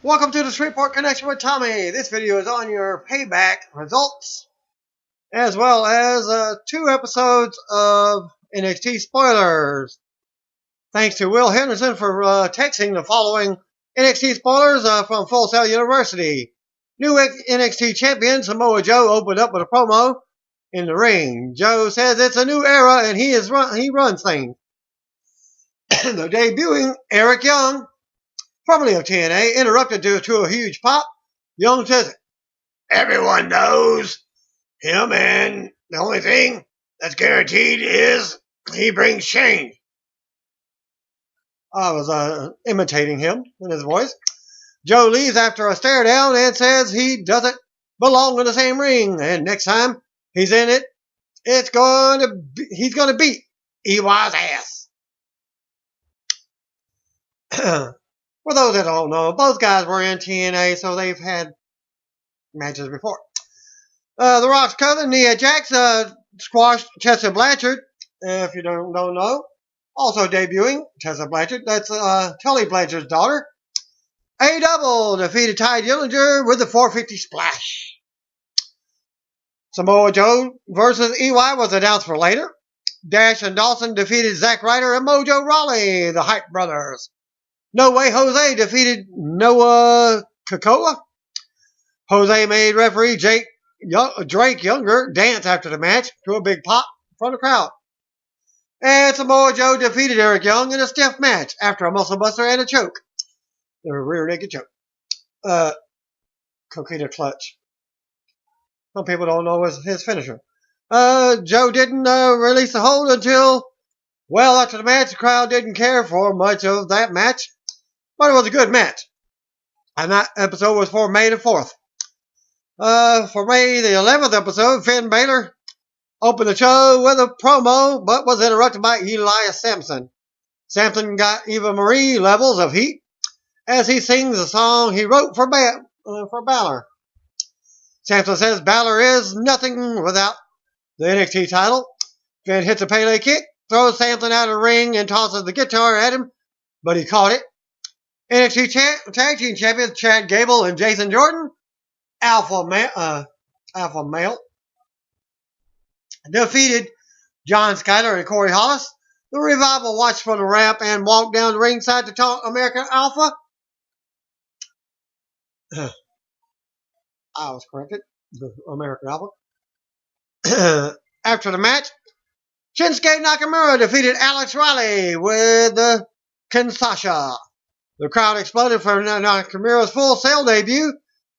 Welcome to the Shreveport Connection with Tommy. This video is on your payback results, as well as 2 episodes of NXT spoilers. Thanks to Will Henderson for texting the following NXT spoilers from Full Sail University. New NXT champion Samoa Joe opened up with a promo in the ring. Joe says it's a new era and he runs things. The debuting Eric Young, formerly of TNA, interrupted due to a huge pop. Young says, "Everyone knows him, and the only thing that's guaranteed is he brings change." I was imitating him in his voice. Joe leaves after a stare down and says he doesn't belong in the same ring, and next time he's in it, he's going to beat EY's ass. For those that don't know, both guys were in TNA, so they've had matches before. The Rock's cousin, Nia Jax, squashed Tessa Blanchard, if you don't know. Also debuting, Tessa Blanchard, that's Tully Blanchard's daughter. A-Double defeated Ty Dillinger with the 450 splash. Samoa Joe versus EY was announced for later. Dash and Dawson defeated Zack Ryder and Mojo Rawley, the Hype Brothers. No Way Jose defeated Noah Kakoa. Jose made referee Drake Younger dance after the match to a big pop from the crowd. And Samoa Joe defeated Eric Young in a stiff match after a muscle buster and a choke. The rear naked choke. Coquina clutch. Some people don't know his finisher. Joe didn't release the hold until well after the match. The crowd didn't care for much of that match, but it was a good match. And that episode was for May the 4th. For May the 11th episode, Finn Balor opened the show with a promo, but was interrupted by Elias Sampson. Sampson got Eva Marie levels of heat as he sings a song he wrote for Balor. Sampson says Balor is nothing without the NXT title. Finn hits a Pele kick, throws Sampson out of the ring, and tosses the guitar at him, but he caught it. NXT Tag Team Champions Chad Gable and Jason Jordan, Alpha Male, defeated John Skyler and Corey Hollis. The Revival watched from the ramp and walked down the ringside to talk American Alpha. I was corrected. American Alpha. After the match, Shinsuke Nakamura defeated Alex Riley with the Kinshasa. The crowd exploded for Nakamura's Full Sail debut,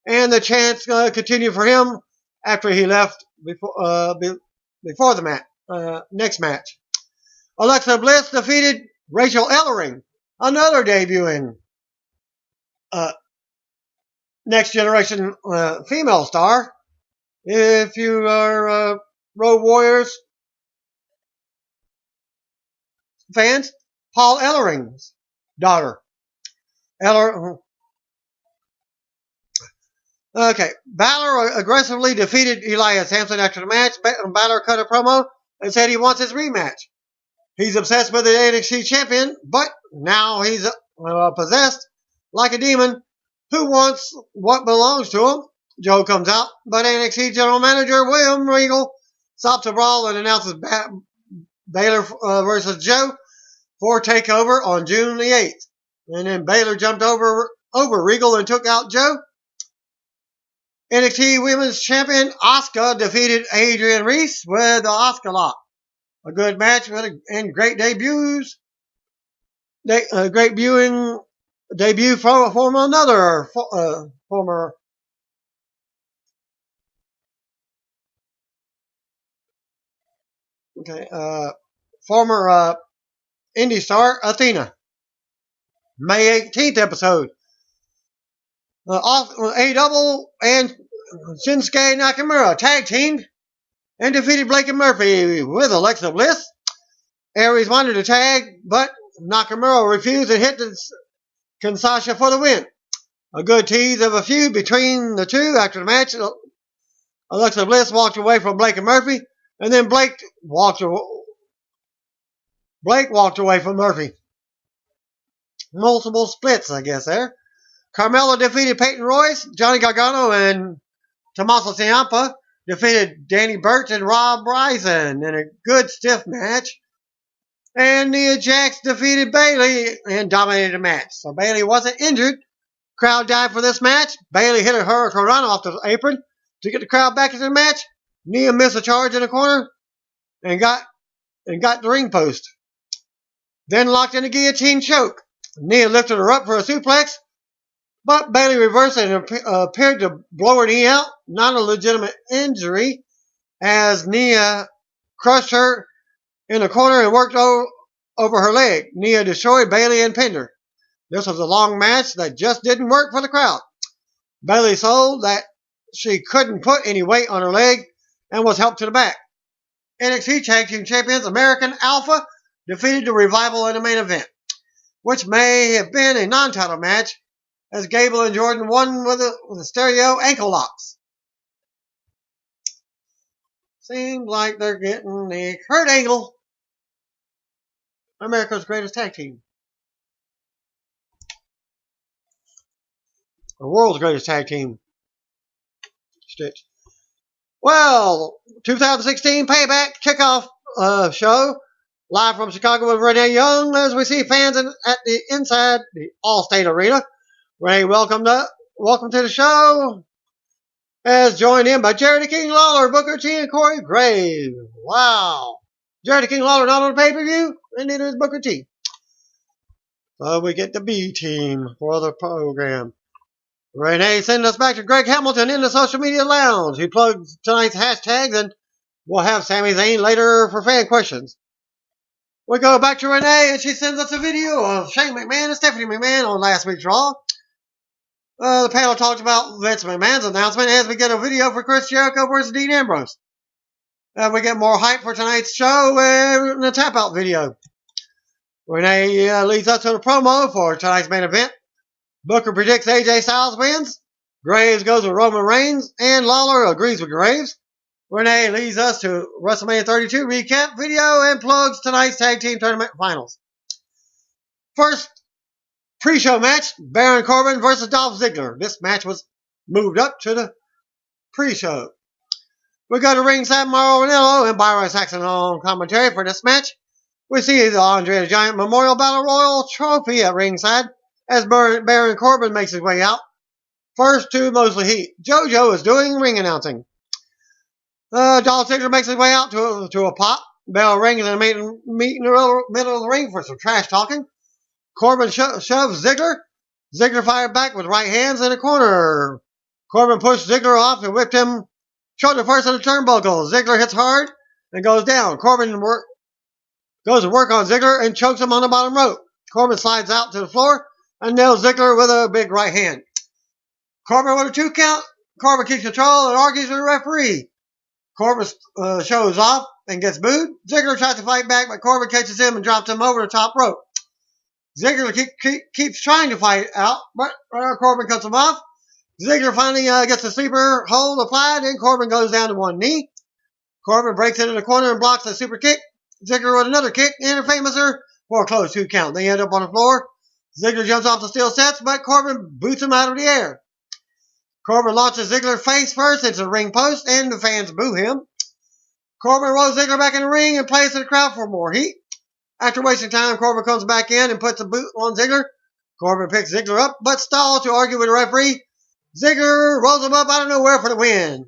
and the chants continued for him after he left before the match. Next match, Alexa Bliss defeated Rachel Ellering, another debuting Next Generation female star. If you are Road Warriors fans, Paul Ellering's daughter. Balor aggressively defeated Elias Sampson after the match. Balor cut a promo and said he wants his rematch. He's obsessed with the NXT champion, but now he's possessed like a demon who wants what belongs to him. Joe comes out, but NXT General Manager William Regal stops the brawl and announces Balor versus Joe for TakeOver on June the 8th. And then Balor jumped over Regal and took out Joe. NXT Women's Champion Asuka defeated Adrian Reese with the Asuka Lock. A good match and great debuts. Great debut from another former indie star, Athena. May 18th episode. A-Double and Shinsuke Nakamura tag teamed and defeated Blake and Murphy with Alexa Bliss. Aries wanted to tag, but Nakamura refused and hit the Kinshasa for the win. A good tease of a feud between the two. After the match, Alexa Bliss walked away from Blake and Murphy, and then Blake walked away from Murphy. Multiple splits, I guess, there. Carmella defeated Peyton Royce. Johnny Gargano and Tommaso Ciampa defeated Danny Burch and Rob Bryson in a good stiff match. And Nia Jax defeated Bayley and dominated the match. So Bayley wasn't injured. Crowd died for this match. Bayley hit a hurricanrana off the apron to get the crowd back into the match. Nia missed a charge in the corner and got the ring post. Then locked in a guillotine choke. Nia lifted her up for a suplex, but Bayley reversed it and appeared to blow her knee out. Not a legitimate injury, as Nia crushed her in the corner and worked over her leg. Nia destroyed Bayley and pinned her. This was a long match that just didn't work for the crowd. Bayley sold that she couldn't put any weight on her leg and was helped to the back. NXT Tag Team Champions American Alpha defeated the Revival in the main event, which may have been a non-title match, as Gable and Jordan won with a stereo ankle locks. Seems like they're getting the Kurt Angle, America's greatest tag team. The world's greatest tag team. Stitch. Well, 2016 Payback kickoff show. Live from Chicago with Renee Young, as we see fans at the inside the Allstate Arena. Renee, welcome to the show. As joined in by Jerry the King Lawler, Booker T, and Corey Graves. Wow. Jerry the King Lawler not on the pay-per-view, and neither is Booker T. So we get the B team for the program. Renee send us back to Greg Hamilton in the social media lounge. He plugs tonight's hashtags, and we'll have Sami Zayn later for fan questions. We go back to Renee, and she sends us a video of Shane McMahon and Stephanie McMahon on last week's Raw. The panel talked about Vince McMahon's announcement as we get a video for Chris Jericho versus Dean Ambrose. We get more hype for tonight's show in the tap-out video. Renee leads us to the promo for tonight's main event. Booker predicts AJ Styles wins. Graves goes with Roman Reigns, and Lawler agrees with Graves. Renee leads us to WrestleMania 32 recap video and plugs tonight's tag team tournament finals. First pre-show match, Baron Corbin versus Dolph Ziggler. This match was moved up to the pre-show. We go to ringside, Mauro Ranallo and Byron Saxton on commentary for this match. We see the Andre the Giant Memorial Battle Royal trophy at ringside as Baron Corbin makes his way out. First two mostly heat. JoJo is doing ring announcing. Dolph Ziggler makes his way out to a pop. Bell rings and meet in the middle of the ring for some trash talking. Corbin shoves Ziggler. Ziggler fired back with right hands in the corner. Corbin pushed Ziggler off and whipped him shoulder first in the turnbuckle. Ziggler hits hard and goes down. Corbin goes to work on Ziggler and chokes him on the bottom rope. Corbin slides out to the floor and nails Ziggler with a big right hand. Corbin with a 2 count. Corbin keeps control and argues with the referee. Corbin shows off and gets booed. Ziggler tries to fight back, but Corbin catches him and drops him over the top rope. Ziggler keeps trying to fight out, but Corbin cuts him off. Ziggler finally gets the sleeper hold applied, and Corbin goes down to one knee. Corbin breaks into the corner and blocks a super kick. Ziggler with another kick and a famouser for a close 2 count. They end up on the floor. Ziggler jumps off the steel steps, but Corbin boots him out of the air. Corbin launches Ziggler face first into the ring post, and the fans boo him. Corbin rolls Ziggler back in the ring and plays to the crowd for more heat. After wasting time, Corbin comes back in and puts a boot on Ziggler. Corbin picks Ziggler up, but stalls to argue with the referee. Ziggler rolls him up out of nowhere for the win.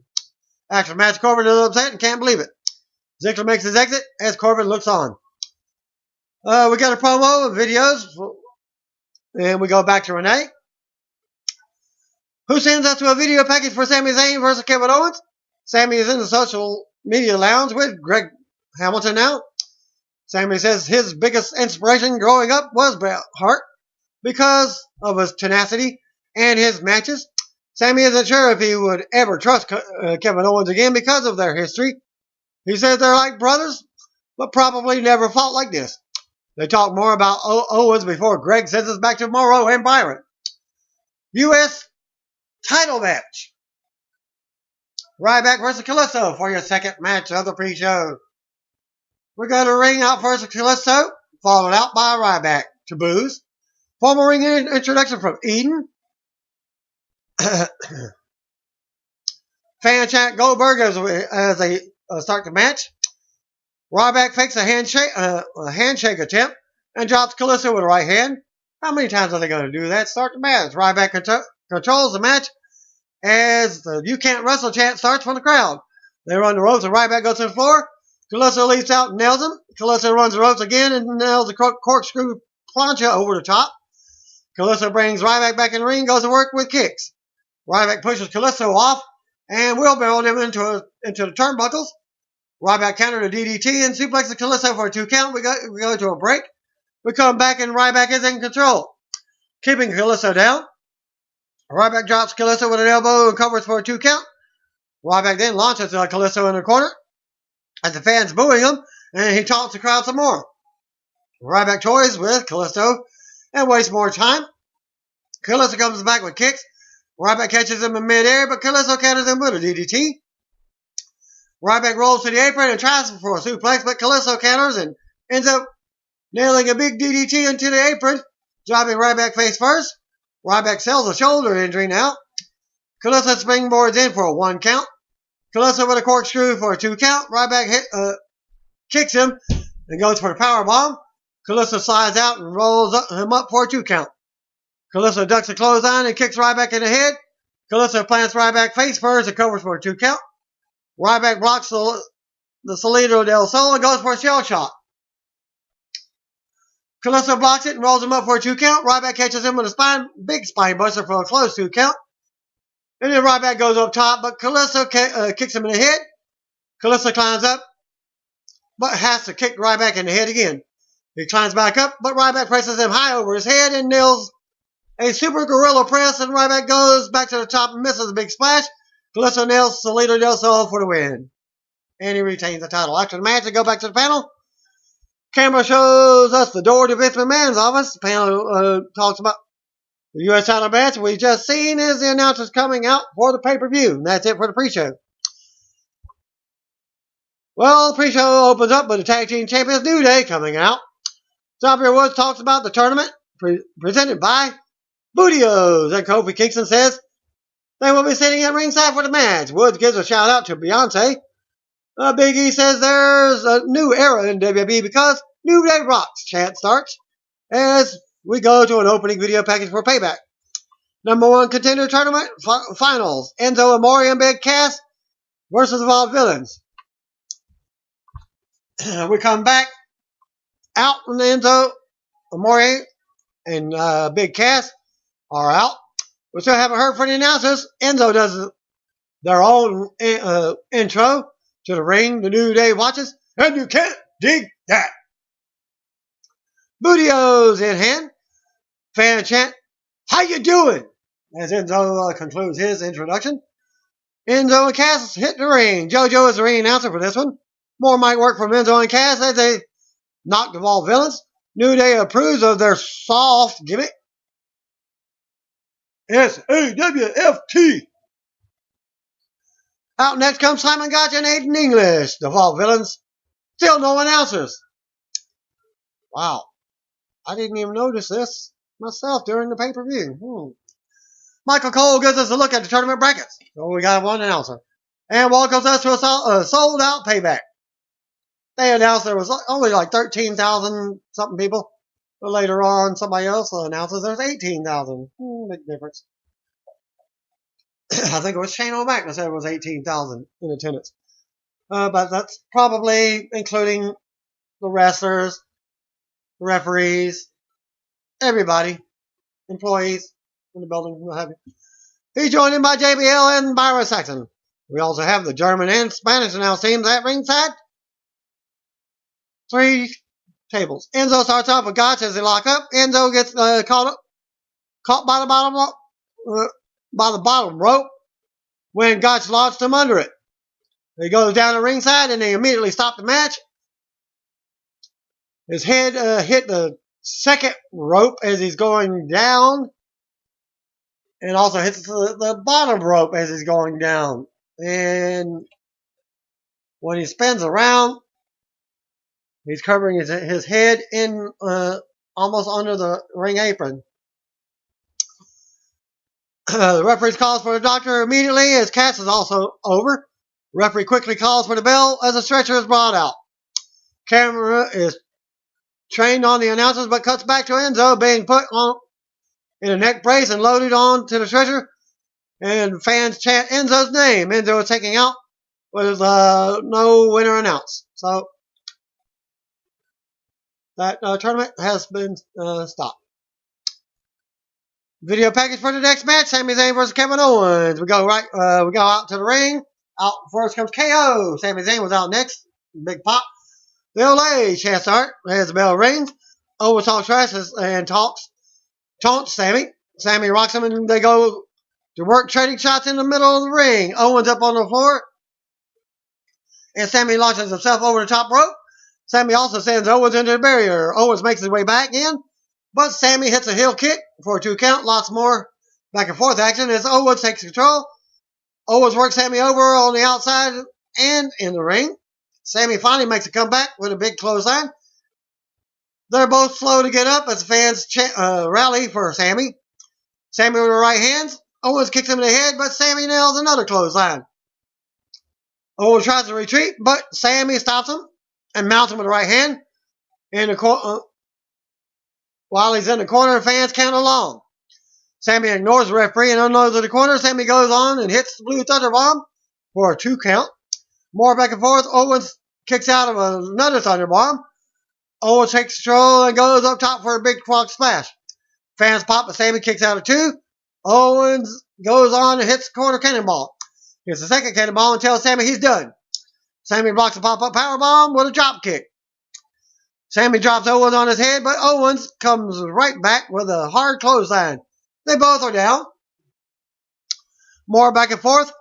After the match, Corbin is upset and can't believe it. Ziggler makes his exit as Corbin looks on. We got a promo and videos, and we go back to Renee, who sends us to a video package for Sami Zayn versus Kevin Owens. Sami is in the social media lounge with Greg Hamilton now. Sami says his biggest inspiration growing up was Bret Hart because of his tenacity and his matches. Sami isn't sure if he would ever trust Kevin Owens again because of their history. He says they're like brothers, but probably never fought like this. They talk more about Owens before Greg sends us back to Mauro and Byron. U.S. title match. Ryback versus Kalisto for your second match of the pre-show. We got a ring out first of Kalisto, followed out by Ryback to boos. Formal ring introduction from Eden. Fan chant Goldberg as they start the match. Ryback fakes a handshake attempt and drops Callisto with a right hand. How many times are they going to do that? Start the match. Ryback controls the match as the "You Can't Wrestle" chant starts from the crowd. They run the ropes and Ryback goes to the floor. Callisto leaps out and nails him. Callisto runs the ropes again and nails the corkscrew plancha over the top. Callisto brings Ryback back in the ring, goes to work with kicks. Ryback pushes Callisto off and wheelbarrowed him into the turnbuckles. Ryback countered a DDT and suplexes Callisto for a 2 count. We go to a break. We come back and Ryback is in control, keeping Callisto down. Ryback drops Callisto with an elbow and covers for a 2 count. Ryback then launches Callisto in the corner as the fans booing him, and he taunts the crowd some more. Ryback toys with Callisto and wastes more time. Callisto comes back with kicks. Ryback catches him in midair, but Callisto counters him with a DDT. Ryback rolls to the apron and tries for a suplex, but Callisto counters and ends up nailing a big DDT into the apron, dropping Ryback face first. Ryback sells a shoulder injury now. Callisto springboards in for a 1 count. Callisto with a corkscrew for a 2 count. Ryback kicks him and goes for the power bomb. Callisto slides out and rolls him up for a 2 count. Callisto ducks a clothesline and kicks Ryback in the head. Callisto plants Ryback face first and covers for a 2 count. Ryback blocks the Salido del Sol and goes for a shell shot. Callisto blocks it and rolls him up for a 2 count. Ryback catches him with a big spine buster for a close 2 count. And then Ryback goes up top, but Callisto kicks him in the head. Callisto climbs up, but has to kick Ryback in the head again. He climbs back up, but Ryback presses him high over his head and nails a super gorilla press, and Ryback goes back to the top and misses a big splash. Callisto nails Salido del Sol for the win. And he retains the title. After the match, they go back to the panel. Camera shows us the door to Vince McMahon's office. The panel talks about the U.S. title match we just seen is the announcers coming out for the pay-per-view. And that's it for the pre-show. Well, the pre-show opens up with the tag team champions New Day coming out. Xavier Woods talks about the tournament presented by Bootios. And Kofi Kingston says they will be sitting at ringside for the match. Woods gives a shout out to Beyonce. Big E says there's a new era in WWE because New Day rocks. Chant starts as we go to an opening video package for Payback. Number 1 contender tournament finals. Enzo, Amore, and Big Cass versus Evolved Villains. We come back out when Enzo, Amore, and Big Cass are out. We still haven't heard from the announcers. Enzo does their own intro to the ring. The New Day watches, and you can't dig that. Bootios in hand. Fan chant, "How you doing?" as Enzo concludes his introduction. Enzo and Cass hit the ring. JoJo is the ring announcer for this one. More mic work from Enzo and Cass as they knock the ball villains. New Day approves of their soft gimmick. SAWFT. Out next comes Simon Gotch and Aiden English. The Vault Villains. Still no announcers. Wow. I didn't even notice this myself during the pay-per-view. Michael Cole gives us a look at the tournament brackets. So we got 1 announcer. And welcomes us to a sold-out Payback. They announced there was only like 13,000 something people. But later on, somebody else announces there's 18,000. Big difference. I think it was Shane O'Mac that said it was 18,000 in attendance. But that's probably including the wrestlers, the referees, everybody, employees in the building, what have you. He's joined in by JBL and Byron Saxon. We also have the German and Spanish announce teams at ringside. 3 tables. Enzo starts off with Gotch as they lock up. Enzo gets caught by the bottom rope when Gotch launched him under it. He goes down the ringside and they immediately stop the match. His head hit the second rope as he's going down, and also hits the bottom rope as he's going down. And when he spins around, he's covering his head in almost under the ring apron. The referee calls for the doctor immediately as Cass is also over. The referee quickly calls for the bell as a stretcher is brought out. Camera is trained on the announcers but cuts back to Enzo being put on in a neck brace and loaded on to the stretcher. And fans chant Enzo's name. Enzo is taken out with no winner announced. So that tournament has been stopped. Video package for the next match: Sami Zayn versus Kevin Owens. We go out to the ring. Out first comes KO. Sami Zayn was out next. Big pop. The Olay chant start as the bell rings. Owens talks trash and taunts Sami. Sami rocks him and they go to work trading shots in the middle of the ring. Owens up on the floor and Sami launches himself over the top rope. Sami also sends Owens into the barrier. Owens makes his way back in, but Sami hits a heel kick for a 2 count. Lots more back and forth action as Owens takes control. Owens works Sami over on the outside and in the ring. Sami finally makes a comeback with a big clothesline. They're both slow to get up as the fans rally for Sami. Sami with the right hands. Owens kicks him in the head, but Sami nails another clothesline. Owens tries to retreat, but Sami stops him and mounts him with the right hand. While he's in the corner, fans count along. Sami ignores the referee and unloads in the corner. Sami goes on and hits the Blue Thunder Bomb for a 2 count. More back and forth. Owens kicks out of another Thunder Bomb. Owens takes control and goes up top for a big frog splash. Fans pop, but Sami kicks out of 2. Owens goes on and hits the corner cannonball. Hits the second cannonball and tells Sami he's done. Sami blocks a pop-up powerbomb with a drop kick. Sami drops Owens on his head, but Owens comes right back with a hard clothesline. They both are down. More back and forth.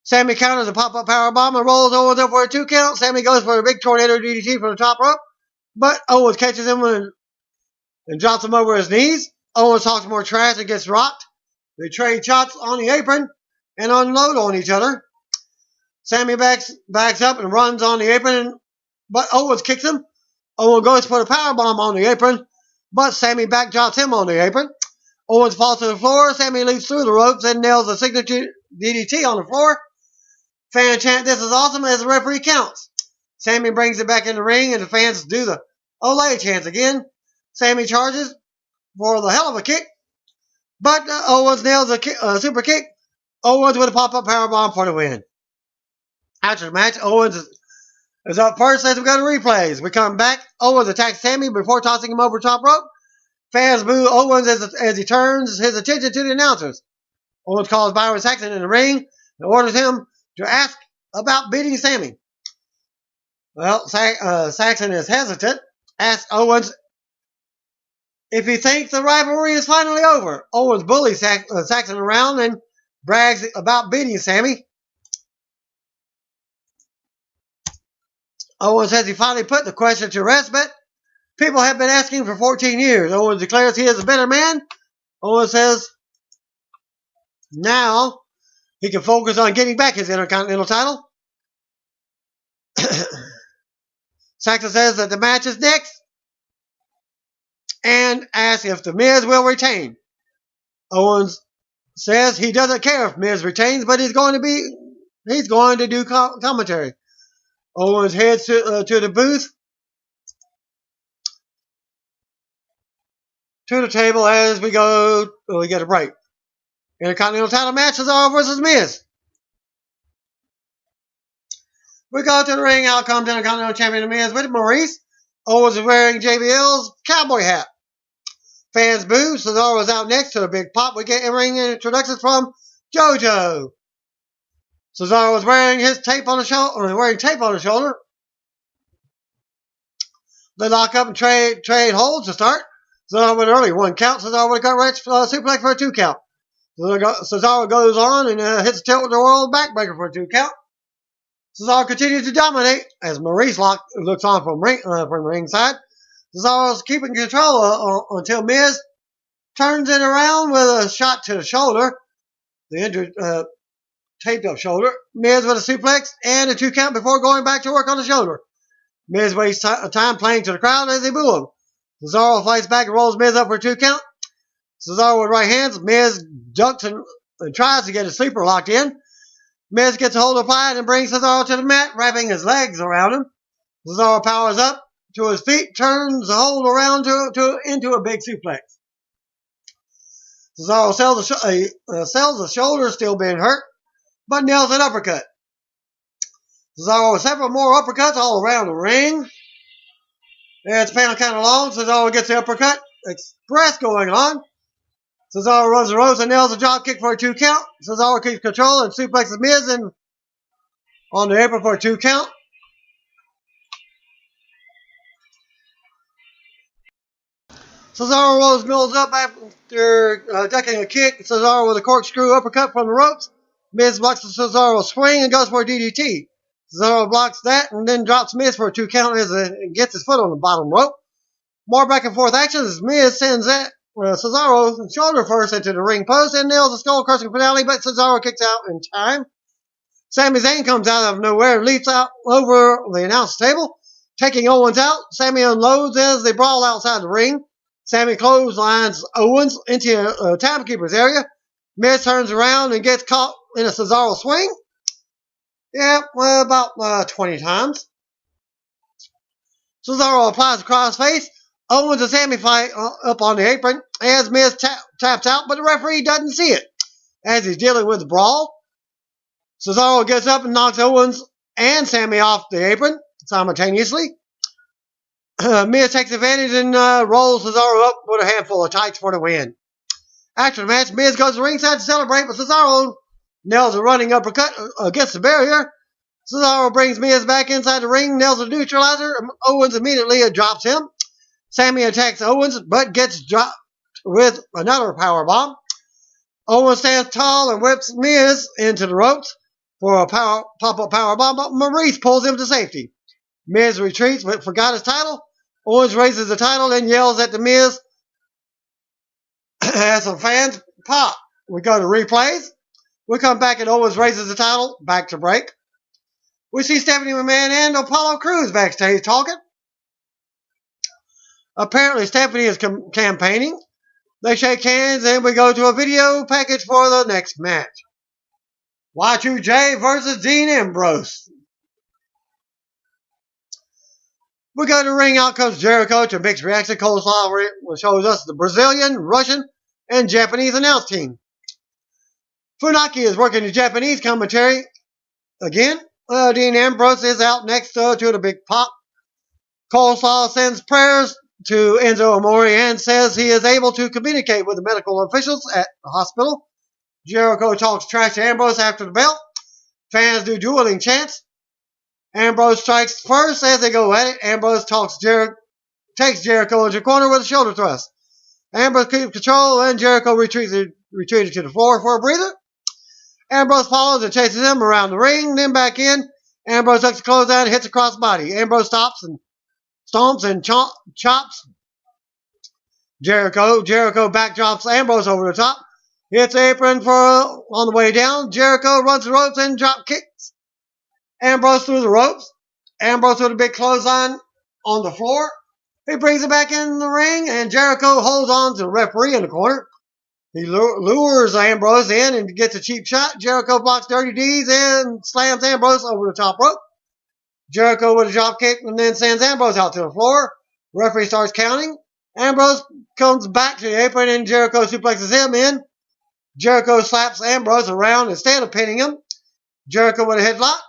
Sami counters a pop-up powerbomb and rolls Owens up for a 2 count. Sami goes for a big tornado DDT from the top rope, but Owens catches him and drops him over his knees. Owens talks more trash and gets rocked. They trade shots on the apron and unload on each other. Sami backs up and runs on the apron, but Owens kicks him. Owens goes for the powerbomb on the apron, but Sami backdrops him on the apron. Owens falls to the floor. Sami leaps through the ropes and nails a signature DDT on the floor. Fans chant, "This is awesome," as the referee counts. Sami brings it back in the ring, and the fans do the Olay chants again. Sami charges for the hell of a kick, but Owens nails a super kick. Owens with a pop-up powerbomb for the win. After the match, Owens is up first as we go to replays. We come back. Owens attacks Sami before tossing him over the top rope. Fans boo Owens as he turns his attention to the announcers. Owens calls Byron Saxton in the ring and orders him to ask about beating Sami. Well, Saxton is hesitant. Asks Owens if he thinks the rivalry is finally over. Owens bullies Saxton around and brags about beating Sami. Owens says he finally put the question to rest, but people have been asking for 14 years. Owens declares he is a better man. Owens says now he can focus on getting back his Intercontinental title. Saxton says that the match is next and asks if The Miz will retain. Owens says he doesn't care if Miz retains, but he's going to do commentary. Owens heads to the booth, to the table as we get a break. Intercontinental title match, Cesaro versus Miz. We go to the ring. Out comes Intercontinental Champion Miz with Maurice. Owens is wearing JBL's cowboy hat. Fans boo. Cesaro is out next to the big pop. We get in-ring introductions from JoJo. Cesaro was wearing tape on the shoulder. They lock up and trade holds to start. Cesaro with an early 1 count. Cesaro with a gut wrench suplex for a 2 count. Cesaro goes on and hits a tilt with the world backbreaker for a 2 count. Cesaro continues to dominate as Maurice looks on from ringside. Cesaro's keeping control until Miz turns it around with a shot to the shoulder. The injured, taped up shoulder. Miz with a suplex and a 2 count before going back to work on the shoulder. Miz wastes time playing to the crowd as they boo him. Cesaro fights back and rolls Miz up for a 2 count. Cesaro with right hands. Miz ducks and tries to get his sleeper locked in. Miz gets a hold of Pride and brings Cesaro to the mat, wrapping his legs around him. Cesaro powers up to his feet, turns the hold around into a big suplex. Cesaro sells the shoulder, still being hurt, but nails an uppercut. Cesaro with several more uppercuts all around the ring. It's panel kind of long. Cesaro gets the uppercut express going on. Cesaro runs the ropes and nails a drop kick for a 2 count. Cesaro keeps control and suplexes Miz on the apron for a 2 count. Cesaro rolls Mills up after ducking a kick. Cesaro with a corkscrew uppercut from the ropes. Miz blocks the Cesaro swing and goes for a DDT. Cesaro blocks that and then drops Miz for a 2 count as he gets his foot on the bottom rope. More back and forth action as Miz sends Cesaro shoulder first into the ring post and nails a skull-crushing finale, but Cesaro kicks out in time. Sami Zayn comes out of nowhere and leaps out over the announce table, taking Owens out. Sami unloads as they brawl outside the ring. Sami clotheslines Owens into a timekeeper's area. Miz turns around and gets caught in a Cesaro swing. Yeah, well, about 20 times. Cesaro applies a crossface. Owens and Sami fight up on the apron as Miz taps out, but the referee doesn't see it as he's dealing with the brawl. Cesaro gets up and knocks Owens and Sami off the apron simultaneously. Miz takes advantage and rolls Cesaro up with a handful of tights for the win. After the match, Miz goes to ringside to celebrate, but Cesaro nails a running uppercut against the barrier. Cesaro brings Miz back inside the ring, nails a neutralizer. Owens immediately drops him. Sami attacks Owens, but gets dropped with another powerbomb. Owens stands tall and whips Miz into the ropes for a pop-up powerbomb, but Maurice pulls him to safety. Miz retreats but forgot his title. Owens raises the title and yells at the Miz as some fans pop. We go to replays. We come back and Owens raises the title. Back to break. We see Stephanie McMahon and Apollo Crews backstage talking. Apparently Stephanie is campaigning. They shake hands and we go to a video package for the next match. Y2J versus Dean Ambrose. We go to ring. Out comes Jericho to mixed reaction. Coleslaw shows us the Brazilian, Russian, and Japanese announce team. Funaki is working the Japanese commentary again. Dean Ambrose is out next to the Big Pop. Coleslaw sends prayers to Enzo Amore and says he is able to communicate with the medical officials at the hospital. Jericho talks trash to Ambrose after the bell. Fans do dueling chants. Ambrose strikes first as they go at it. Ambrose takes Jericho into the corner with a shoulder thrust. Ambrose keeps control and Jericho retreated to the floor for a breather. Ambrose follows and chases him around the ring, then back in. Ambrose tucks the clothes down and hits a crossbody. Ambrose stops and stomps and chops Jericho. Jericho backdrops Ambrose over the top. Hits the apron on the way down. Jericho runs the ropes and drop kicks Ambrose through the ropes. Ambrose with a big clothesline on the floor. He brings it back in the ring, and Jericho holds on to the referee in the corner. He lures Ambrose in and gets a cheap shot. Jericho blocks Dirty D's and slams Ambrose over the top rope. Jericho with a drop kick and then sends Ambrose out to the floor. Referee starts counting. Ambrose comes back to the apron and Jericho suplexes him in. Jericho slaps Ambrose around instead of pinning him. Jericho with a headlock.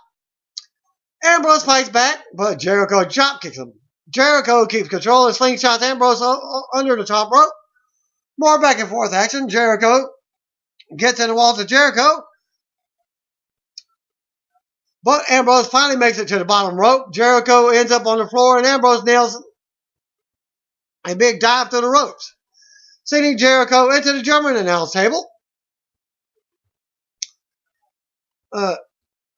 Ambrose fights back, but Jericho drop kicks him. Jericho keeps control and slingshots Ambrose under the top rope. More back and forth action. Jericho gets in the walls of Jericho. But Ambrose finally makes it to the bottom rope. Jericho ends up on the floor and Ambrose nails a big dive through the ropes, sending Jericho into the German announce table. I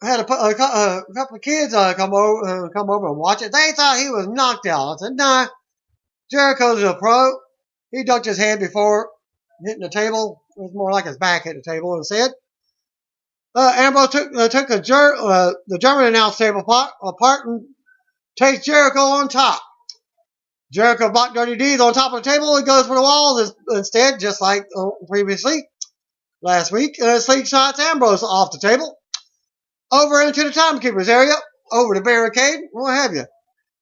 had a couple of kids come over and watch it. They thought he was knocked out. I said, nah, Jericho's a pro. He ducked his head before hitting the table. It was more like his back hit the table instead. Ambrose took the German announce table apart and takes Jericho on top. Jericho blocked Dirty D's on top of the table and goes for the walls instead, just like previously. last week. Slingshots Ambrose off the table. Over into the timekeeper's area. Over the barricade. What have you.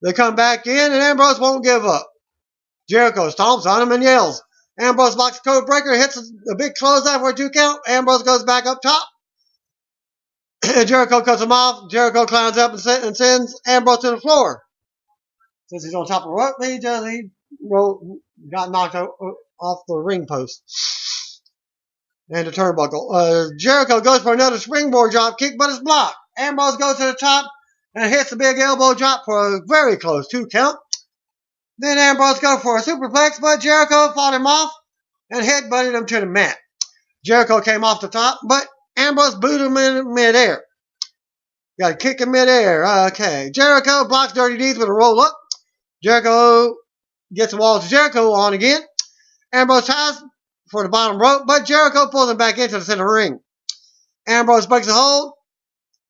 They come back in and Ambrose won't give up. Jericho stomps on him and yells. Ambrose blocks the code breaker, hits a big clothesline for a 2 count. Ambrose goes back up top. Jericho cuts him off. Jericho climbs up and sends Ambrose to the floor. Since he's on top of the rope, he got knocked off the ring post and the turnbuckle. Jericho goes for another springboard drop kick, but it's blocked. Ambrose goes to the top and hits a big elbow drop for a very close 2 count. Then Ambrose goes for a superplex, but Jericho fought him off and headbutted him to the mat. Jericho came off the top, but Ambrose booted him in midair. Got to kick in midair. Okay. Jericho blocks Dirty Deeds with a roll up. Jericho gets the wall to Jericho on again. Ambrose tries for the bottom rope, but Jericho pulls him back into the center ring. Ambrose breaks the hold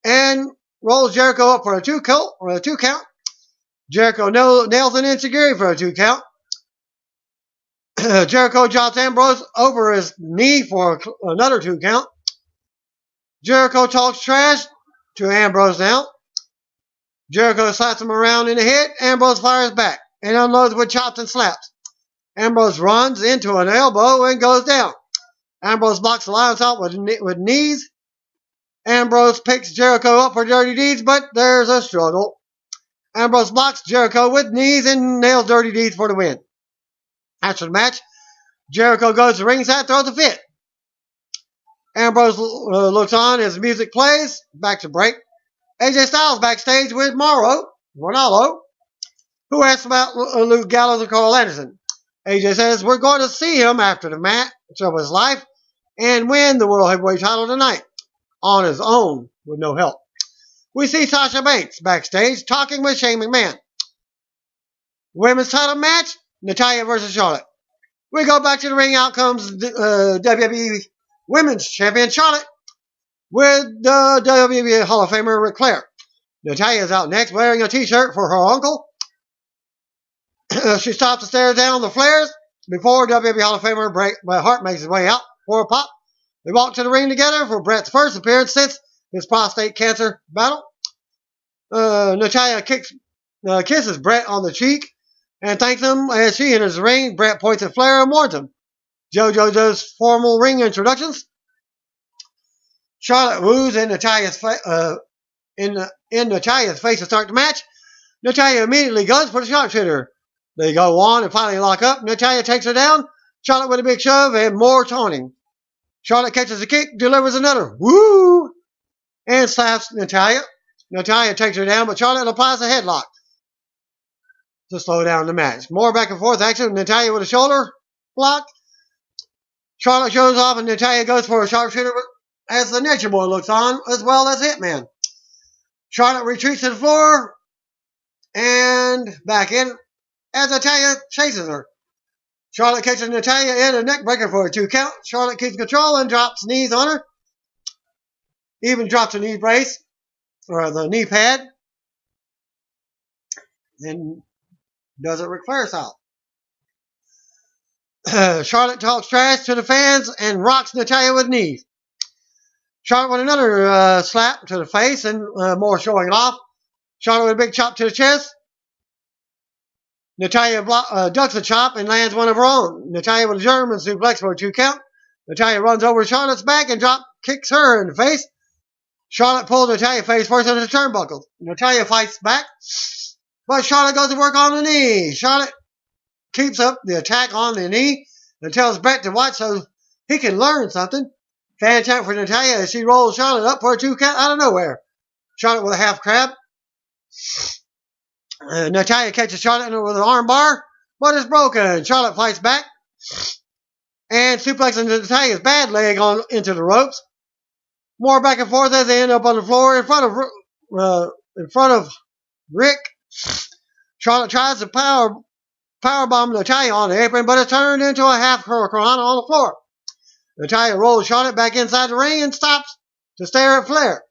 and rolls Jericho up for a 2 count. Jericho nails an enziguri for a 2 count. Jericho drops Ambrose over his knee for another 2 count. Jericho talks trash to Ambrose now. Jericho slaps him around in the head. Ambrose fires back and unloads with chops and slaps. Ambrose runs into an elbow and goes down. Ambrose blocks the lionsault with knees. Ambrose picks Jericho up for Dirty Deeds, but there's a struggle. Ambrose blocks Jericho with knees and nails Dirty Deeds for the win. After the match, Jericho goes to ringside, throws a fit. Ambrose looks on as music plays. Back to break. AJ Styles backstage with Ronaldo, who asks about Luke Gallows and Carl Anderson. AJ says, we're going to see him after the match of his life and win the World Heavyweight title tonight on his own with no help. We see Sasha Banks backstage talking with Shane McMahon. Women's title match, Natalya versus Charlotte. We go back to the ring. Out comes WWE Women's Champion Charlotte with the WWE Hall of Famer Ric Flair. Natalya is out next wearing a t-shirt for her uncle. She stops to stare down the Flairs before WWE Hall of Famer Bret Hart makes his way out for a pop. They walk to the ring together for Bret's first appearance since his prostate cancer battle. Natalya kisses Bret on the cheek and thanks him as she enters the ring. Bret points at Flair and warns him. JoJo does formal ring introductions. Charlotte woos in Natalya's face to start the match. Natalya immediately goes for the sharpshooter. They go on and finally lock up. Natalya takes her down. Charlotte with a big shove and more taunting. Charlotte catches a kick, delivers another woo, and slaps Natalya. Natalya takes her down, but Charlotte applies a headlock to slow down the match. More back and forth action. Natalya with a shoulder block. Charlotte shows off, and Natalya goes for a sharpshooter as the Nature Boy looks on, as well as Hitman. Charlotte retreats to the floor and back in as Natalya chases her. Charlotte catches Natalya in a neck breaker for a 2 count. Charlotte keeps control and drops knees on her. Even drops a knee brace, or the knee pad. Then does it Ric Flair style. Charlotte talks trash to the fans and rocks Natalya with knees. Charlotte with another slap to the face and more showing it off. Charlotte with a big chop to the chest. Natalya ducks a chop and lands one of her own. Natalya with a German suplex for a 2 count. Natalya runs over Charlotte's back and drop kicks her in the face. Charlotte pulls Natalya face first into the turnbuckle. Natalya fights back, but Charlotte goes to work on the knee. Charlotte keeps up the attack on the knee and tells Bret to watch so he can learn something. Fan chant for Natalya as she rolls Charlotte up for a 2 count out of nowhere. Charlotte with a half crab. Natalya catches Charlotte with an arm bar, but it's broken. Charlotte fights back and suplexes Natalya's bad leg into the ropes. More back and forth as they end up on the floor in front of Rick. Charlotte tries to powerbomb Natalya on the apron, but it's turned into a half hurricane on the floor. Natalya rolls Charlotte back inside the ring and stops to stare at Flair.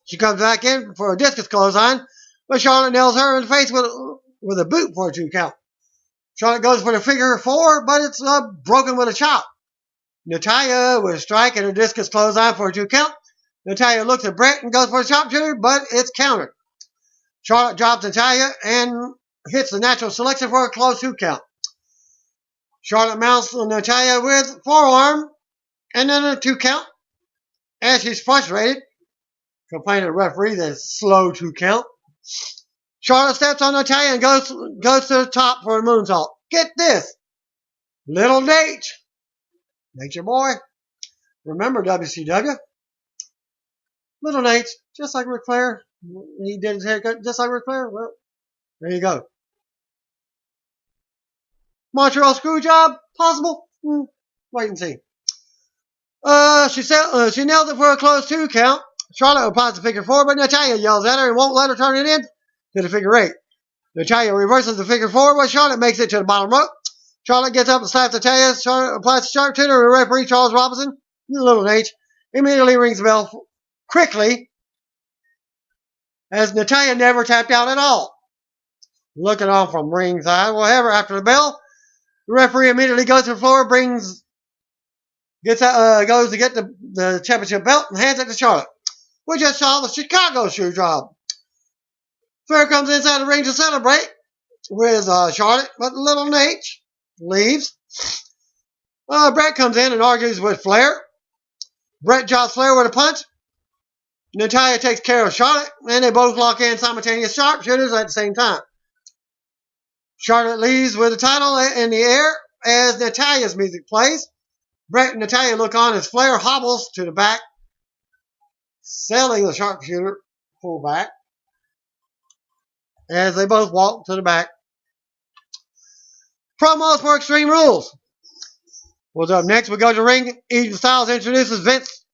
She comes back in for a discus clothesline, but Charlotte nails her in the face with a boot for a 2 count. Charlotte goes for the figure 4, but it's broken with a chop. Natalya with a strike and a discus clothesline for a 2 count. Natalya looks at Brett and goes for a sharpshooter, but it's countered. Charlotte drops Natalya and hits the natural selection for a close 2 count. Charlotte mounts Natalya with forearm and then a 2 count. As she's frustrated, complaining to the referee that it's slow 2 count. Charlotte steps on Natalya and goes to the top for a moonsault. Get this. Little Nate. Nate your boy. Remember WCW? Little Nate, just like Ric Flair. He did his haircut just like Ric Flair. Well, there you go. Montreal Screwjob? Possible? Wait and see. She nails it for a close 2 count. Charlotte applies the figure 4, but Natalya yells at her and won't let her turn it in to the figure 8. Natalya reverses the figure 4, but Charlotte makes it to the bottom rope. Charlotte gets up and slaps Natalya. Charlotte applies the sharpshooter, and the referee, Charles Robinson, Little Nate, immediately rings the bell quickly, as Natalya never tapped out at all. Looking on from ringside. However, after the bell, the referee immediately goes to the floor, goes to get the championship belt and hands it to Charlotte. We just saw the Chicago shoe drop. Flair comes inside the ring to celebrate with Charlotte, but Little Nate leaves. Brett comes in and argues with Flair. Brett drops Flair with a punch. Natalya takes care of Charlotte, and they both lock in simultaneous sharpshooters at the same time. Charlotte leaves with the title in the air as Natalya's music plays. Brett and Natalya look on as Flair hobbles to the back, selling the sharpshooter pull back as they both walk to the back. Promos for Extreme Rules. What's up next? We go to the ring. Eden Styles introduces Vince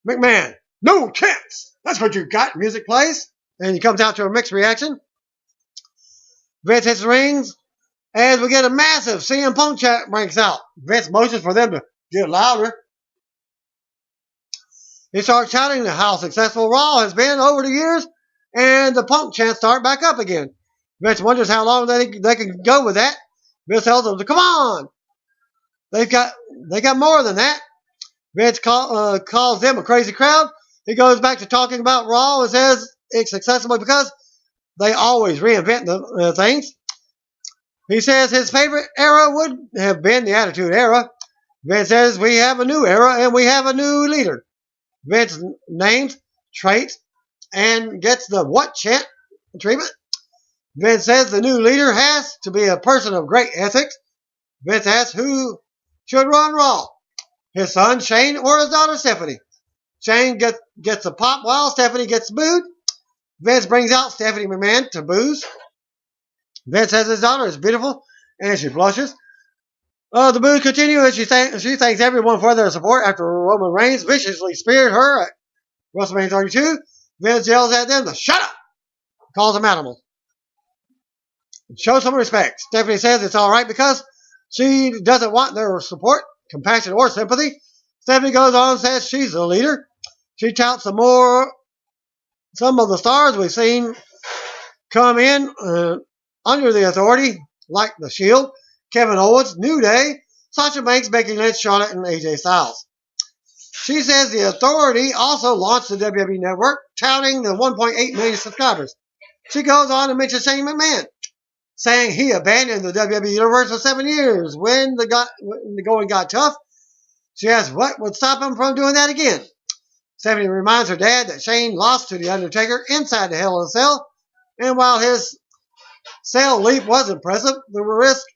McMahon. No chance. That's what you got. Music plays. And he comes out to a mixed reaction. Vince hits the rings as we get a massive CM Punk chant breaks out. Vince motions for them to get louder. He starts shouting how successful Raw has been over the years, and the Punk chants start back up again. Vince wonders how long they can go with that. Vince tells them to come on. They got more than that. Vince calls them a crazy crowd. He goes back to talking about Raw and says it's successful because they always reinvent the things. He says his favorite era would have been the Attitude Era. Vince says we have a new era and we have a new leader. Vince names, traits, and gets the what chant treatment. Vince says the new leader has to be a person of great ethics. Vince asks who should run Raw, his son Shane or his daughter Stephanie. Shane gets a pop while Stephanie gets booed. Vince brings out Stephanie McMahon to boos. Vince says his daughter is beautiful and she blushes. The boos continue as she thanks everyone for their support after Roman Reigns viciously speared her at WrestleMania 32. Vince yells at them to shut up. Calls them animals. Show some respect. Stephanie says it's alright because she doesn't want their support, compassion, or sympathy. Stephanie goes on and says she's the leader. She touts some of the stars we've seen come in under the authority, like The Shield, Kevin Owens, New Day, Sasha Banks, Becky Lynch, Charlotte, and AJ Styles. She says the authority also launched the WWE Network, touting the 1.8 million subscribers. She goes on to mention Shane McMahon, saying he abandoned the WWE Universe for 7 years when the going got tough. She asks what would stop him from doing that again. Stephanie reminds her dad that Shane lost to The Undertaker inside the Hell in a Cell, and while his cell leap was impressive, the risk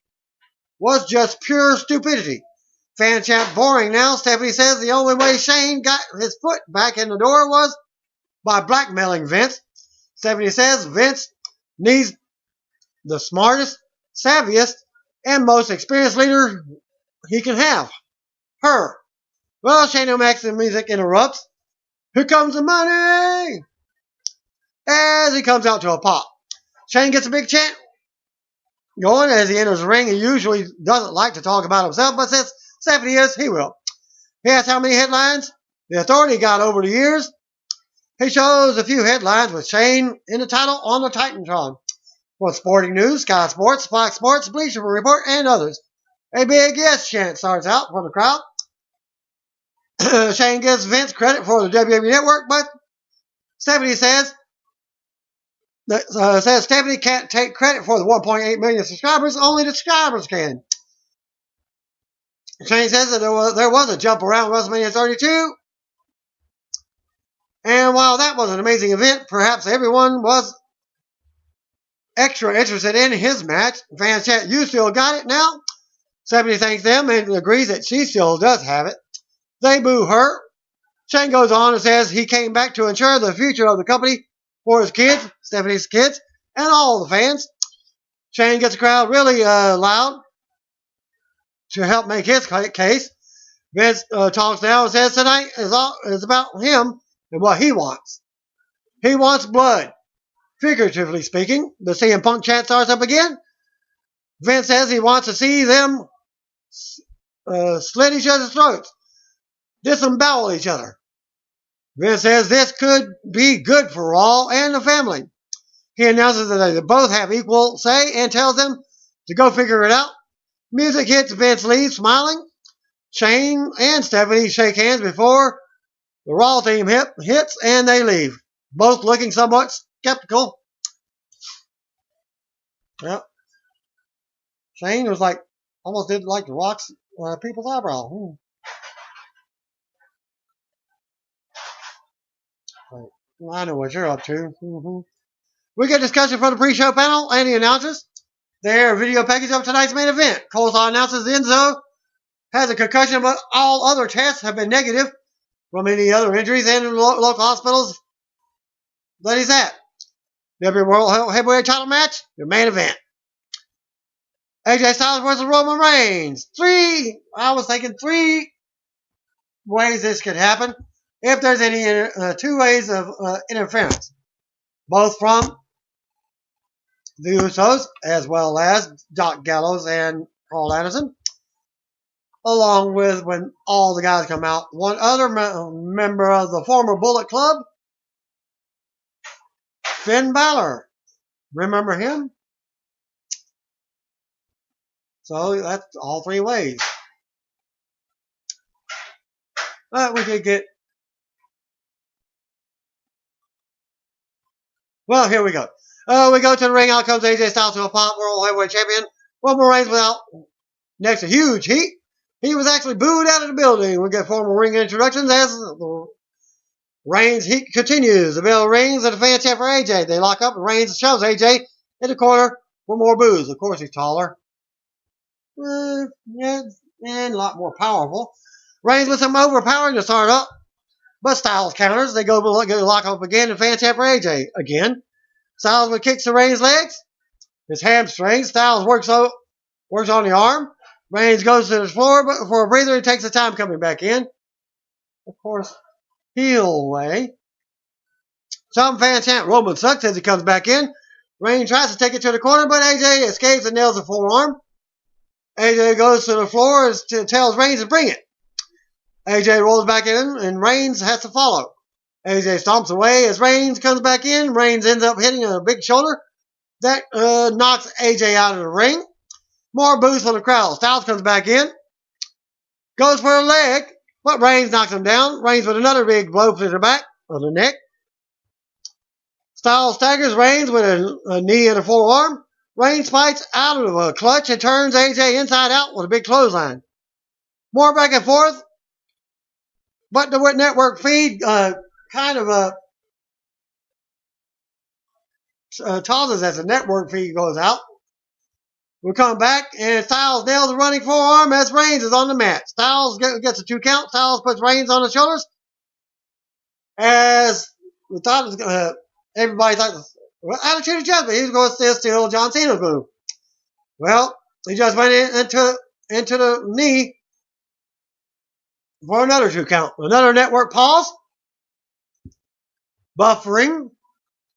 was just pure stupidity. Fan chant boring now. Stephanie says the only way Shane got his foot back in the door was by blackmailing Vince. Stephanie says Vince needs the smartest, savviest, and most experienced leader he can have. Her. Well, Shane O'Mac's music interrupts. Here comes the money! As he comes out to a pop. Shane gets a big chant going as he enters the ring. He usually doesn't like to talk about himself, but since Stephanie is, he will. He asks how many headlines the authority got over the years. He shows a few headlines with Shane in the title on the Titantron. For Sporting News, Sky Sports, Fox Sports, Bleacher Report, and others. A big yes chant starts out from the crowd. Shane gives Vince credit for the WWE Network, but Stephanie says Stephanie can't take credit for the 1.8 million subscribers. Only the subscribers can. Shane says that there was a jump around WrestleMania 32. And while that was an amazing event, perhaps everyone was extra interested in his match. Fans chat, you still got it now? Stephanie thanks them and agrees that she still does have it. They boo her. Shane goes on and says he came back to ensure the future of the company for his kids, Stephanie's kids, and all the fans. Shane gets the crowd really loud to help make his case. Vince talks now and says tonight is about him and what he wants. He wants blood, figuratively speaking. The CM Punk chant starts up again. Vince says he wants to see them slit each other's throats, disembowel each other. Vince says this could be good for Raw and the family. He announces that they both have equal say and tells them to go figure it out. Music hits. Vince leaves smiling. Shane and Stephanie shake hands before the Raw theme hits and they leave, both looking somewhat skeptical. Yep. Shane was like, almost did like the Rock's people's eyebrow. I know what you're up to. We get discussion from the pre-show panel and the announcers. Their video package of tonight's main event. Coleslaw announces Enzo has a concussion, but all other tests have been negative from any other injuries and in local hospitals that he's at. WWE World Heavyweight Title match, the main event. AJ Styles versus Roman Reigns. I was thinking three ways this could happen. If there's any two ways of interference, both from the Usos as well as Doc Gallows and Carl Anderson, along with when all the guys come out, one other member of the former Bullet Club, Finn Balor. Remember him? So that's all three ways. But we could get. Well, here we go. We go to the ring. Out comes AJ Styles to a pop World Heavyweight Champion. Roman Reigns without next to huge heat. He was actually booed out of the building. We get formal ring introductions as the Reigns heat continues. The bell rings and the fans chant for AJ. They lock up and Reigns shoves AJ in the corner for more boos. Of course, he's taller. And a lot more powerful. Reigns with some overpowering to start up. But Styles counters. They go lock up again and fan tap for AJ again. Styles with kicks to Reigns' legs. His hamstring. Styles works on the arm. Reigns goes to the floor but for a breather. He takes the time coming back in. Of course, heel way. Some fans chant Roman sucks as he comes back in. Reigns tries to take it to the corner, but AJ escapes and nails the forearm. AJ goes to the floor and tells Reigns to bring it. AJ rolls back in, and Reigns has to follow. AJ stomps away as Reigns comes back in. Reigns ends up hitting a big shoulder. That knocks AJ out of the ring. More boos from the crowd. Styles comes back in. Goes for a leg, but Reigns knocks him down. Reigns with another big blow to the back of the neck. Styles staggers Reigns with a knee and a forearm. Reigns fights out of a clutch and turns AJ inside out with a big clothesline. More back and forth. But the network feed tosses as the network feed goes out. We come back and Styles nails a running forearm as Reigns is on the mat. Styles gets a 2 count. Styles puts Reigns on the shoulders. As we thought it was everybody thought attitude adjustment. He was going to steal John Cena's move. Well, he just went into the knee for another 2 count. Another network pause. Buffering.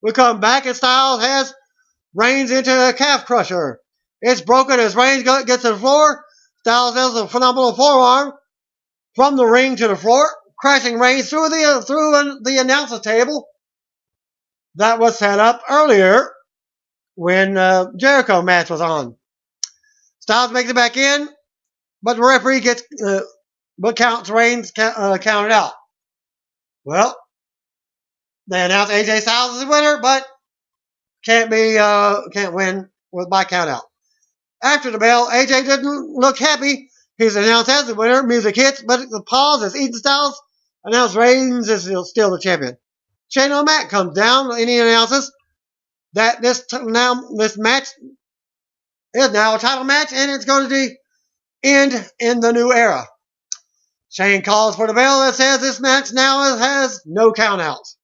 We come back and Styles has Reigns into a calf crusher. It's broken as Reigns gets to the floor. Styles has a phenomenal forearm from the ring to the floor, crashing Reigns through the announcer table that was set up earlier when Jericho match was on. Styles makes it back in. but the referee gets counts Reigns counted out. Well, they announce AJ Styles as the winner, but can't win by count out. After the bell, AJ doesn't look happy. He's announced as the winner. Music hits, but the pause as Ethan Styles announced Reigns is still the champion. Shane O'Mac comes down and he announces that this match is now a title match and it's going to end in the new era. Shane calls for the bell that says this match now has no countouts.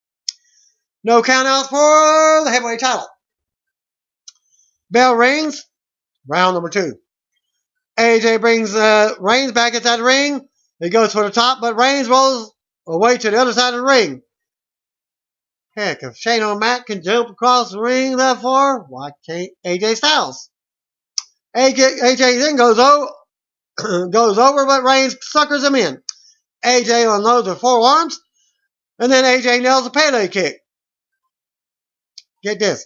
No countouts for the heavyweight title. Bell rings. Round number 2. AJ brings Reigns back inside the ring. He goes for the top, but Reigns rolls away to the other side of the ring. Heck, if Shane O'Mac can jump across the ring that far, why can't AJ Styles? AJ then goes over, but Reigns suckers him in. AJ unloads the forearms, and then AJ nails a Pele kick. Get this.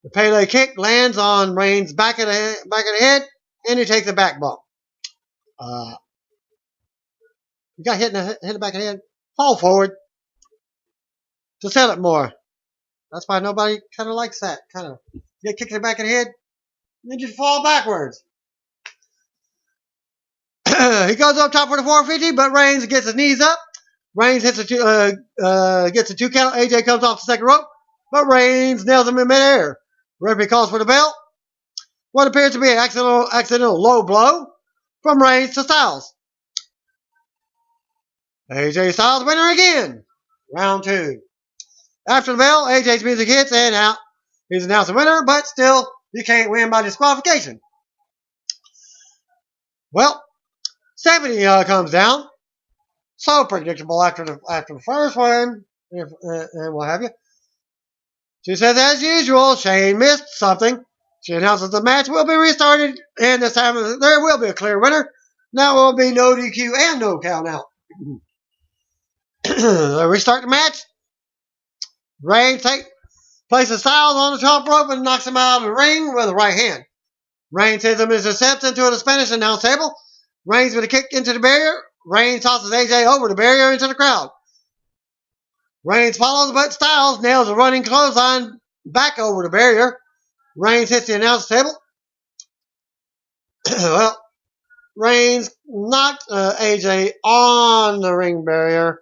The Pele kick lands on Reigns' back of the head, and he takes a back bump. You got hit in the back of the head. Fall forward to sell it more. That's why nobody kind of likes that. Kind of get kicked in the back of the head, and then just fall backwards. He goes up top for the 450, but Reigns gets his knees up. Reigns gets a 2 count. AJ comes off the second rope, but Reigns nails him in midair. Referee calls for the bell. What appears to be an accidental low blow from Reigns to Styles. AJ Styles winner again. Round 2. After the bell, AJ's music hits and out. He's announced the winner, but still, you can't win by disqualification. Well, Stephanie comes down. So predictable after the first one, and what have you. She says, as usual, Shane missed something. She announces the match will be restarted, and this time there will be a clear winner. Now will be no DQ and no count out. Restart the match. Reigns places Styles on the top rope and knocks him out of the ring with a right hand. Reigns hits him as a steps into the Spanish announce table. Reigns with a kick into the barrier. Reigns tosses AJ over the barrier into the crowd. Reigns follows, but Styles nails a running clothesline back over the barrier. Reigns hits the announce table. Well, Reigns knocked AJ on the ring barrier.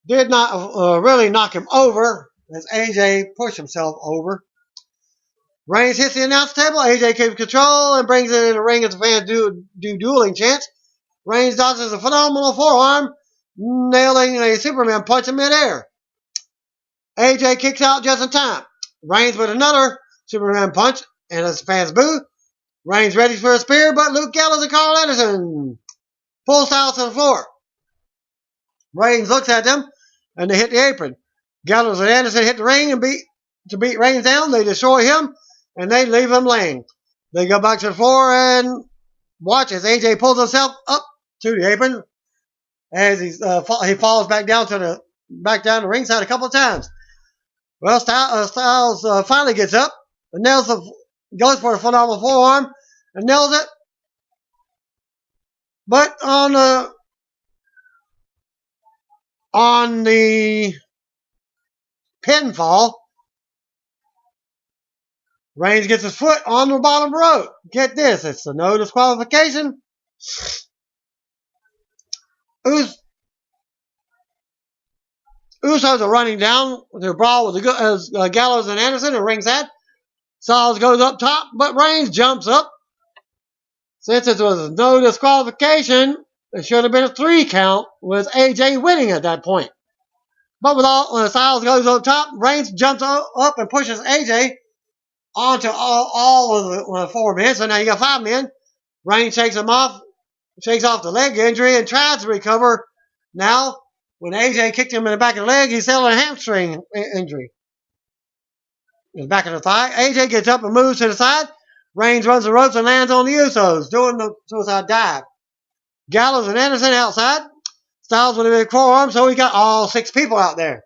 Did not really knock him over, as AJ pushed himself over. Reigns hits the announce table. AJ keeps control and brings it in the ring as the fans do dueling chants. Reigns dodges a phenomenal forearm, nailing a Superman punch in midair. AJ kicks out just in time. Reigns with another Superman punch, and as the fans boo, Reigns ready for a spear, but Luke Gallows and Carl Anderson pull Styles to the floor. Reigns looks at them, and they hit the apron. Gallows and Anderson hit the ring and beat Reigns down. They destroy him, and they leave him laying. They go back to the floor and watch as AJ pulls himself up to the apron as he falls back down the ringside a couple of times. Well, Styles finally gets up and goes for a phenomenal forearm and nails it. But on the pinfall, Reigns gets his foot on the bottom rope. Get this, it's a no disqualification. Usos are running down their brawl with Gallows and Anderson at ringside. Styles goes up top, but Reigns jumps up. Since it was no disqualification, it should have been a 3 count with AJ winning at that point. But when Styles goes up top, Reigns jumps up and pushes AJ onto all of the 4 men. So now you got 5 men. Reigns shakes off the leg injury and tries to recover. Now, when AJ kicked him in the back of the leg, he's selling a hamstring injury in the back of the thigh. AJ gets up and moves to the side. Reigns runs the ropes and lands on the Usos, doing the suicide dive. Gallows and Anderson outside. Styles with a big forearm, so we got all 6 people out there.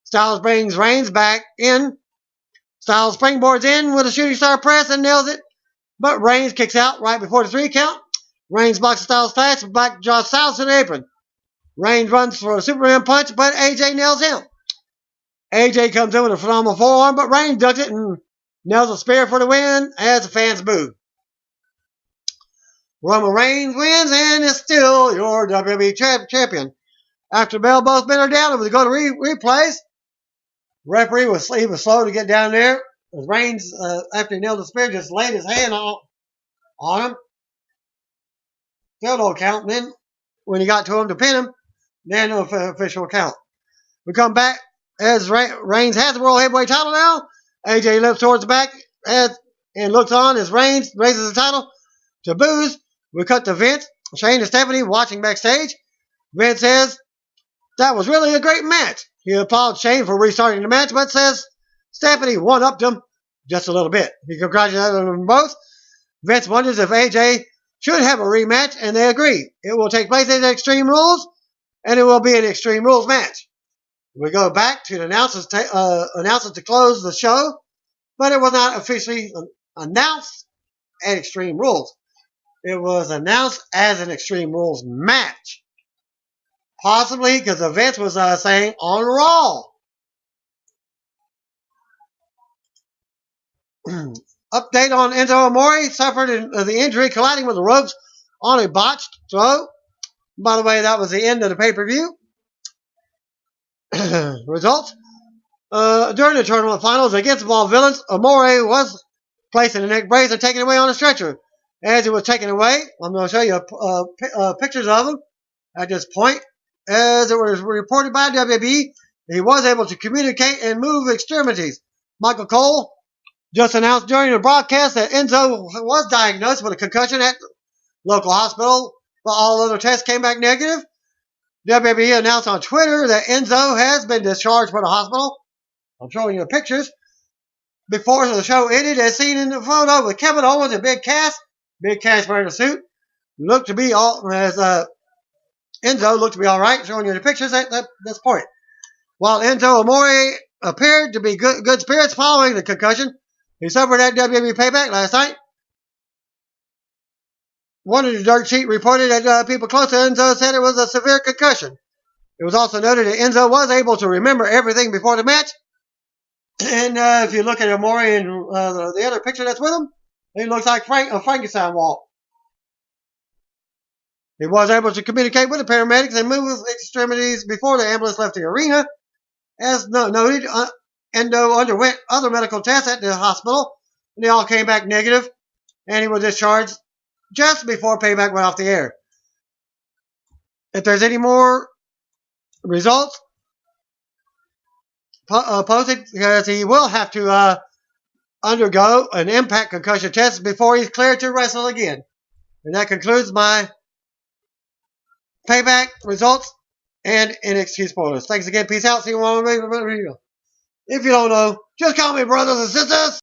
Styles brings Reigns back in. Styles springboards in with a shooting star press and nails it. But Reigns kicks out right before the 3 count. Reigns blocks the Styles Clash, back draws Styles to the apron. Reigns runs for a Superman punch, but AJ nails him. AJ comes in with a phenomenal forearm, but Reigns ducks it and nails a spear for the win as the fans boo. Roman Reigns wins and is still your WWE champion. After Bell both men are down, it was go to replays. Referee was slow to get down there. Reigns, after he nailed the spear, just laid his hand on him. Still no count. And then when he got to him to pin him, then no official count. We come back as Reigns has the World Heavyweight title now. AJ lifts towards the back and looks on as Reigns raises the title to boos. We cut to Vince, Shane, and Stephanie watching backstage. Vince says, "That was really a great match." He applauded Shane for restarting the match, but says Stephanie one-upped him just a little bit. He congratulated them both. Vince wonders if AJ should have a rematch, and they agree. It will take place at Extreme Rules, and it will be an Extreme Rules match. We go back to the announcers to close the show, but it was not officially announced at Extreme Rules. It was announced as an Extreme Rules match. Possibly because Vince was saying on Raw. Update on Enzo Amore suffered the injury colliding with the ropes on a botched throw. By the way, that was the end of the pay-per-view. Results. During the tournament finals against Vaudevillains, Amore was placed in a neck brace and taken away on a stretcher. As he was taken away, I'm going to show you pictures of him at this point. As it was reported by WWE, he was able to communicate and move extremities. Michael Cole just announced during the broadcast that Enzo was diagnosed with a concussion at local hospital, but all other tests came back negative. WWE announced on Twitter that Enzo has been discharged from the hospital. I'm showing you the pictures. Before the show ended, as seen in the photo with Kevin Owens and Big Cass. Big Cass wearing a suit. Looked to be Enzo looked to be all right, showing you the pictures at this point. While Enzo Amore appeared to be good spirits following the concussion, he suffered at WWE Payback last night. One of the dirt sheet reported that people close to Enzo said it was a severe concussion. It was also noted that Enzo was able to remember everything before the match. And if you look at Amore and the other picture that's with him, he looks like a Frankenstein walk. He was able to communicate with the paramedics and move his extremities before the ambulance left the arena. As noted, Endo underwent other medical tests at the hospital, and they all came back negative, and he was discharged just before Payback went off the air. If there's any more results posted, because he will have to undergo an impact concussion test before he's cleared to wrestle again. And that concludes my Payback results and NXT spoilers. Thanks again. Peace out. See you on the video. If you don't know, just call me brothers and sisters.